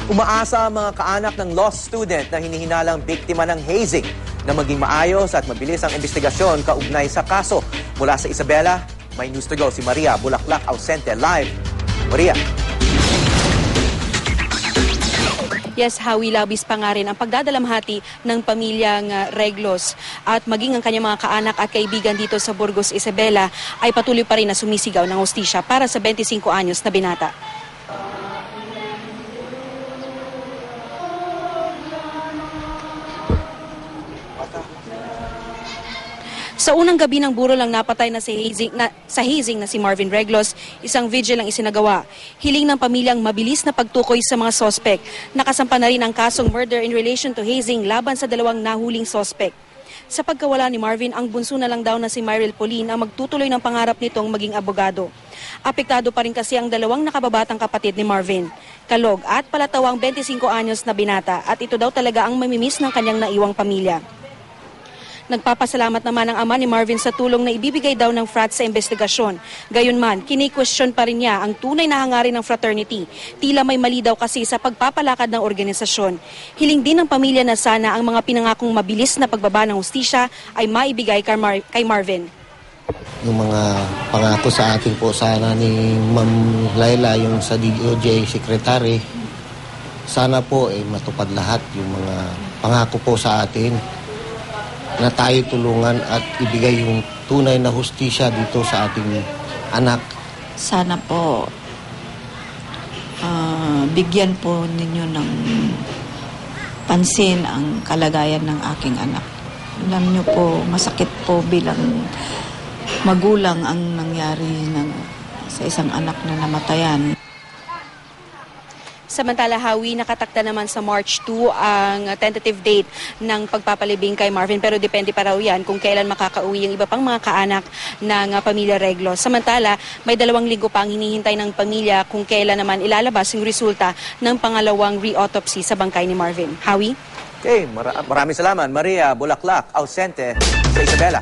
Umaasa ang mga kaanak ng law student na hinihinalang biktima ng hazing na maging maayos at mabilis ang investigasyon kaugnay sa kaso. Mula sa Isabela, may news to go si Maria Bulaklak Ausente live. Maria. Yes, Howie, labis pa nga rin ang pagdadalamhati ng pamilyang Reglos at maging ang kanyang mga kaanak at kaibigan dito sa Burgos, Isabela ay patuloy pa rin na sumisigaw ng hustisya para sa 25 anyos na binata. Sa unang gabi ng burol lang napatay na sa hazing na si Marvin Reglos, isang vigil ang isinagawa. Hiling ng pamilyang mabilis na pagtukoy sa mga sospek. Nakasampa na rin ang kasong murder in relation to hazing laban sa dalawang nahuling sospek. Sa pagkawala ni Marvin, ang bunso na lang daw na si Myril Pauline ang magtutuloy ng pangarap nitong maging abogado. Apektado pa rin kasi ang dalawang nakababatang kapatid ni Marvin, Kalog at palatawang 25 anyos na binata, at ito daw talaga ang mamimiss ng kanyang naiwang pamilya. Nagpapasalamat naman ang ama ni Marvin sa tulong na ibibigay daw ng frat sa investigasyon. Gayunman, kini-question pa rin niya ang tunay na hangarin ng fraternity. Tila may mali daw kasi sa pagpapalakad ng organisasyon. Hiling din ng pamilya na sana ang mga pinangakong mabilis na pagbaba ng hustisya ay maibigay kay Marvin. Yung mga pangako sa atin po sana ni Ma'am Laila, yung sa DOJ Secretary, sana po matupad lahat yung mga pangako po sa atin, na tayo tulungan at ibigay yung tunay na hustisya dito sa ating anak. Sana po bigyan po ninyo ng pansin ang kalagayan ng aking anak. Alam niyo po, masakit po bilang magulang ang nangyari sa isang anak na namatayan. Samantala, Howie, nakatakda naman sa March 2 ang tentative date ng pagpapalibing kay Marvin, pero depende pa raw yan kung kailan makakauwi yung iba pang mga kaanak ng pamilya Reglos. Samantala, may 2 linggo pa ang hinihintay ng pamilya kung kailan naman ilalabas yung resulta ng pangalawang re-autopsy sa bangkay ni Marvin. Howie? Okay, maraming salamat Maria Bulaklak Ausente sa Isabela.